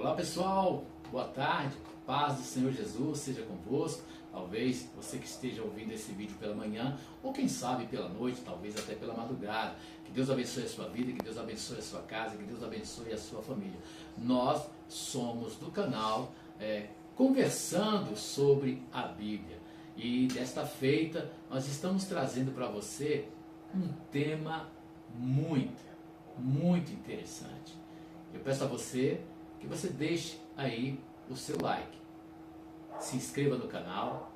Olá pessoal, boa tarde, paz do Senhor Jesus seja convosco. Talvez você que esteja ouvindo esse vídeo pela manhã, ou quem sabe pela noite, talvez até pela madrugada. Que Deus abençoe a sua vida, que Deus abençoe a sua casa, que Deus abençoe a sua família. Nós somos do canal Conversando sobre a Bíblia. E desta feita nós estamos trazendo para você um tema muito interessante. Eu peço a você que você deixe aí o seu like, se inscreva no canal,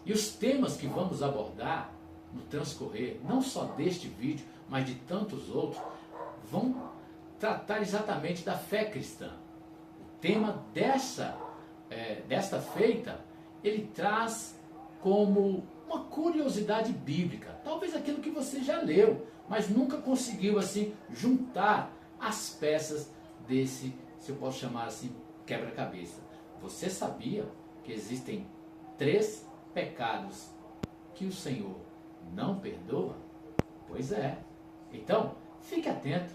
e os temas que vamos abordar no transcorrer, não só deste vídeo, mas de tantos outros, vão tratar exatamente da fé cristã. O tema desta feita, ele traz como uma curiosidade bíblica, talvez aquilo que você já leu, mas nunca conseguiu assim juntar as peças desse, se eu posso chamar assim, quebra-cabeça. Você sabia que existem 3 pecados que o Senhor não perdoa? Pois é. Então, fique atento,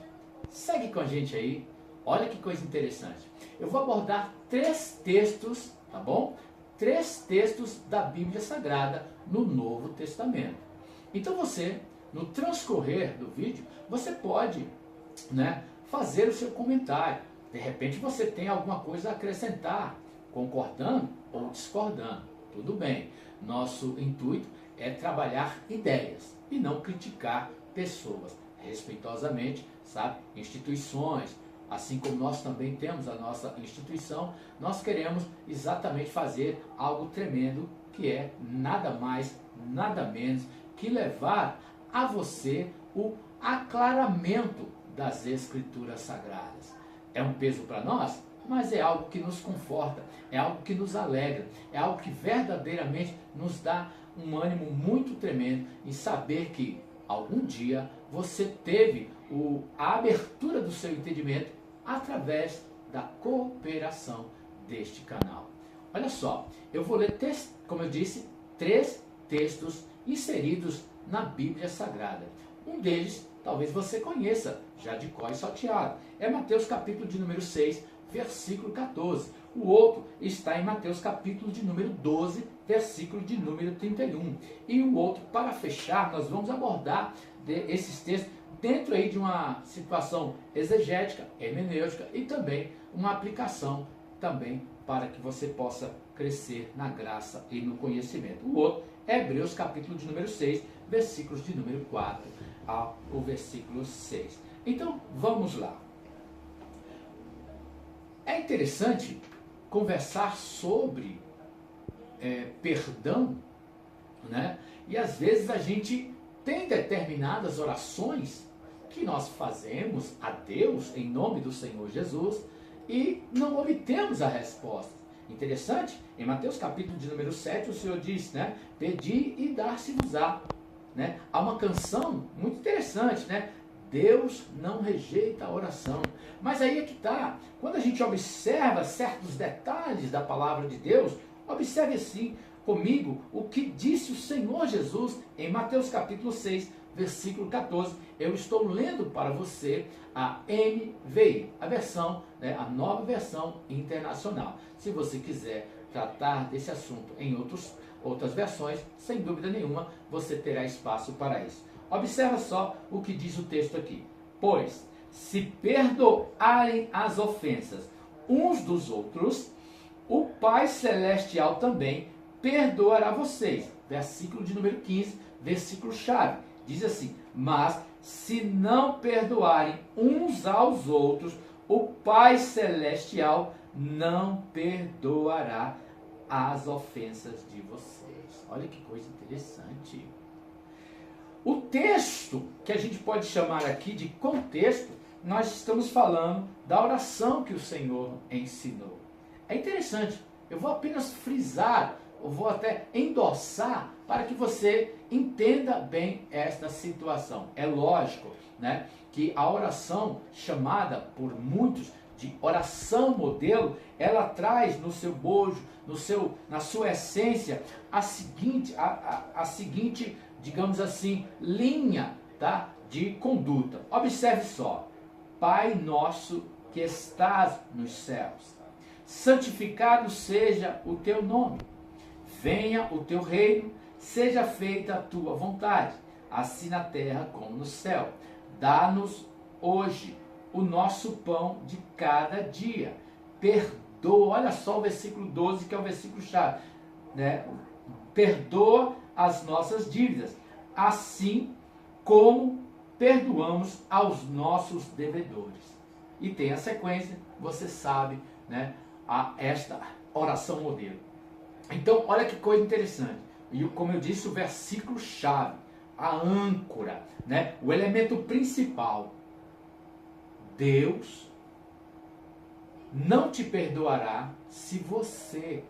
segue com a gente aí. Olha que coisa interessante. Eu vou abordar 3 textos, tá bom? 3 textos da Bíblia Sagrada no Novo Testamento. Então você, no transcorrer do vídeo, você pode, fazer o seu comentário. De repente você tem alguma coisa a acrescentar, concordando ou discordando. Tudo bem. Nosso intuito é trabalhar ideias e não criticar pessoas. Respeitosamente, sabe? Instituições, assim como nós também temos a nossa instituição, nós queremos exatamente fazer algo tremendo, que é nada mais, nada menos que levar a você o aclaramento das Escrituras Sagradas. É um peso para nós, mas é algo que nos conforta, é algo que nos alegra, é algo que verdadeiramente nos dá um ânimo muito tremendo em saber que algum dia você teve a abertura do seu entendimento através da cooperação deste canal. Olha só, eu vou ler, como eu disse, 3 textos inseridos na Bíblia Sagrada. Um deles, talvez você conheça, já de cor e salteado. É Mateus capítulo de número 6, versículo 14. O outro está em Mateus capítulo de número 12, versículo de número 31. E o outro, para fechar, nós vamos abordar esses textos dentro aí de uma situação exegética, hermenêutica e também uma aplicação também para que você possa crescer na graça e no conhecimento. O outro é Hebreus capítulo de número 6, versículos de número 4 ao versículo 6. Então, vamos lá. É interessante conversar sobre perdão, E às vezes a gente tem determinadas orações que nós fazemos a Deus em nome do Senhor Jesus e não obtemos a resposta. Interessante, em Mateus capítulo de número 7, o Senhor diz, Pedi e dar-se-vos-á. Há uma canção muito interessante, Deus não rejeita a oração. Mas aí é que está. Quando a gente observa certos detalhes da palavra de Deus, observe assim comigo o que disse o Senhor Jesus em Mateus capítulo 6, versículo 14. Eu estou lendo para você a NVI, a versão, a nova versão internacional. Se você quiser tratar desse assunto em outras versões, sem dúvida nenhuma, você terá espaço para isso. Observa só o que diz o texto aqui. Pois, se perdoarem as ofensas uns dos outros, o Pai Celestial também perdoará vocês. Versículo de número 15, versículo chave. Diz assim, mas se não perdoarem uns aos outros, o Pai Celestial não perdoará as ofensas de vocês. Olha que coisa interessante. O texto, que a gente pode chamar aqui de contexto, nós estamos falando da oração que o Senhor ensinou. É interessante, eu vou apenas frisar, eu vou até endossar para que você entenda bem esta situação. É lógico, que a oração chamada por muitos de oração modelo, ela traz no seu bojo, na sua essência, a seguinte, digamos assim, linha, de conduta. Observe só. Pai nosso que estás nos céus. santificado seja o teu nome. Venha o teu reino, seja feita a tua vontade, assim na terra como no céu. Dá-nos hoje o nosso pão de cada dia. Perdoa, olha só o versículo 12, que é o versículo chave, né? Perdoa as nossas dívidas, assim como perdoamos aos nossos devedores. E tem a sequência, você sabe, né? Esta oração modelo. Então, olha que coisa interessante. E como eu disse, o versículo chave, a âncora, né? O elemento principal. Deus não te perdoará se você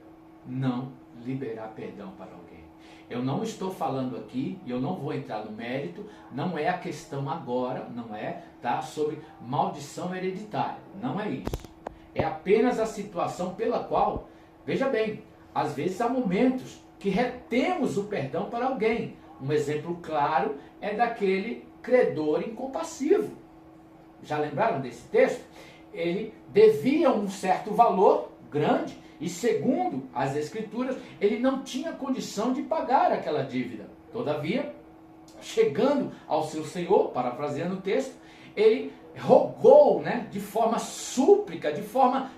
não liberar perdão para alguém. Eu não estou falando aqui, e eu não vou entrar no mérito, não é a questão agora, não é, tá, sobre maldição hereditária, não é isso. É apenas a situação pela qual, veja bem, às vezes há momentos que retemos o perdão para alguém. Um exemplo claro é daquele credor incompassivo. Já lembraram desse texto? Ele devia um certo valor grande e, segundo as Escrituras, ele não tinha condição de pagar aquela dívida. Todavia, chegando ao seu Senhor, parafraseando o texto, ele rogou, né, de forma súplica, de forma,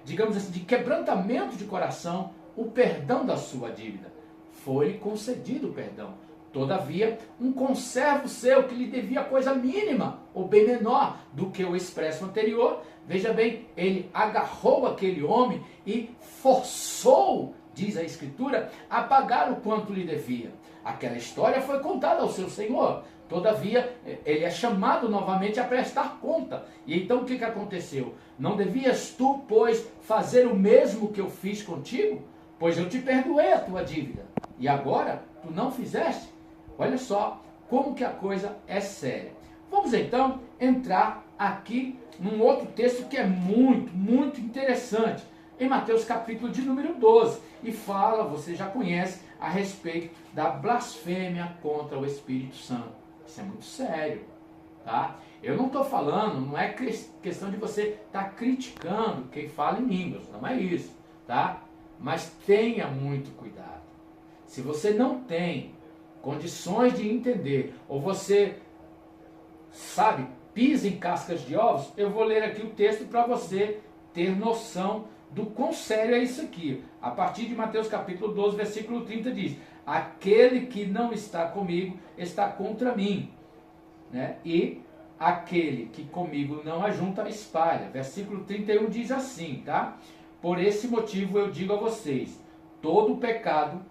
digamos assim, de quebrantamento de coração, o perdão da sua dívida. Foi-lhe concedido o perdão. Todavia, um conservo seu que lhe devia coisa mínima, ou bem menor do que o expresso anterior, veja bem, ele agarrou aquele homem e forçou, diz a Escritura, a pagar o quanto lhe devia. Aquela história foi contada ao seu Senhor. Todavia, ele é chamado novamente a prestar conta. E então o que aconteceu? Não devias tu, pois, fazer o mesmo que eu fiz contigo? Pois eu te perdoei a tua dívida. E agora, tu não fizeste? Olha só como que a coisa é séria. Vamos então entrar aqui num outro texto que é muito, muito interessante. Em Mateus capítulo de número 12. E fala, você já conhece, a respeito da blasfêmia contra o Espírito Santo. Isso é muito sério, tá? Eu não estou falando, não é questão de você estar criticando quem fala em línguas, não é isso, tá? Mas tenha muito cuidado. Se você não tem condições de entender, ou você, sabe, pisa em cascas de ovos, eu vou ler aqui o texto para você ter noção do quão sério é isso aqui. A partir de Mateus capítulo 12, versículo 30 diz: aquele que não está comigo está contra mim, né? E aquele que comigo não ajunta, espalha. Versículo 31 diz assim, tá? Por esse motivo eu digo a vocês, todo pecado,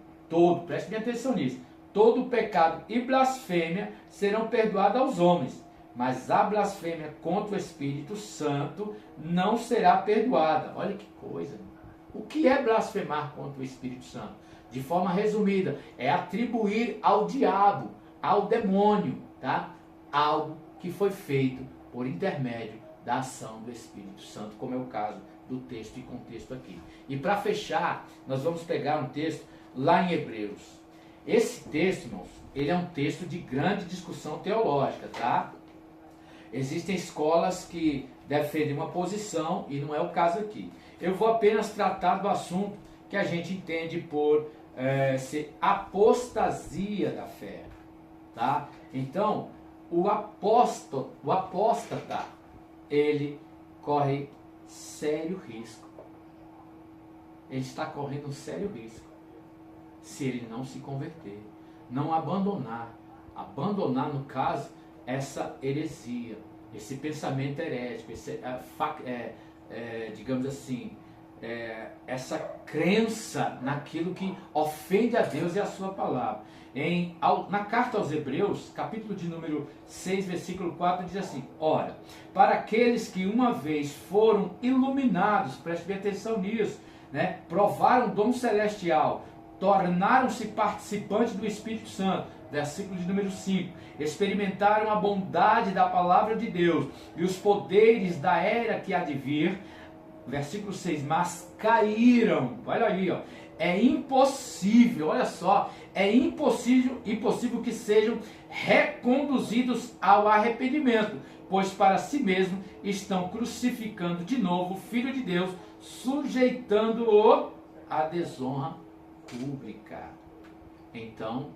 preste bem atenção nisso, todo pecado e blasfêmia serão perdoados aos homens, mas a blasfêmia contra o Espírito Santo não será perdoada. Olha que coisa. O que é blasfemar contra o Espírito Santo? De forma resumida, é atribuir ao diabo, ao demônio, tá? Algo que foi feito por intermédio da ação do Espírito Santo, como é o caso do texto e contexto aqui. E para fechar, nós vamos pegar um texto lá em Hebreus. Esse texto, irmãos, ele é um texto de grande discussão teológica, tá? Existem escolas que defendem uma posição e não é o caso aqui. Eu vou apenas tratar do assunto que a gente entende por ser apostasia da fé, tá? Então, o apóstata, ele corre sério risco. Ele está correndo um sério risco se ele não se converter, não abandonar, no caso, essa heresia, esse pensamento herético, digamos assim, essa crença naquilo que ofende a Deus e a sua palavra. Na carta aos Hebreus, capítulo de número 6, versículo 4, diz assim: ora, para aqueles que uma vez foram iluminados, preste bem atenção nisso, né, provaram o dom celestial, tornaram-se participantes do Espírito Santo, versículo de número 5, experimentaram a bondade da palavra de Deus e os poderes da era que há de vir, versículo 6, mas caíram, olha aí, ó, é impossível, olha só, é impossível que sejam reconduzidos ao arrependimento, pois para si mesmo estão crucificando de novo o Filho de Deus, sujeitando-o à desonra pública. Então,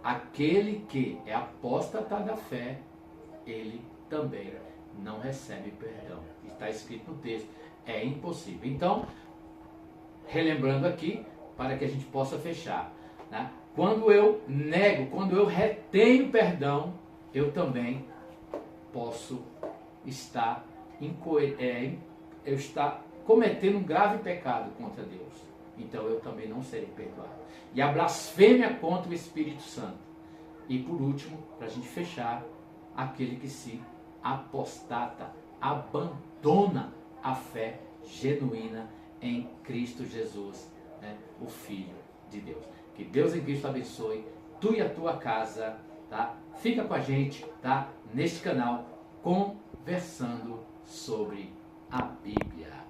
aquele que é apóstata da fé, ele também não recebe perdão. Está escrito no texto, é impossível. Então, relembrando aqui, para que a gente possa fechar, né? Quando eu nego, quando eu retenho perdão, eu também posso estar cometendo um grave pecado contra Deus. Então eu também não serei perdoado. E a blasfêmia contra o Espírito Santo. E por último, para a gente fechar, aquele que se apostata, abandona a fé genuína em Cristo Jesus, né, o Filho de Deus. Que Deus em Cristo abençoe tu e a tua casa, tá? Fica com a gente, tá? Neste canal, conversando sobre a Bíblia.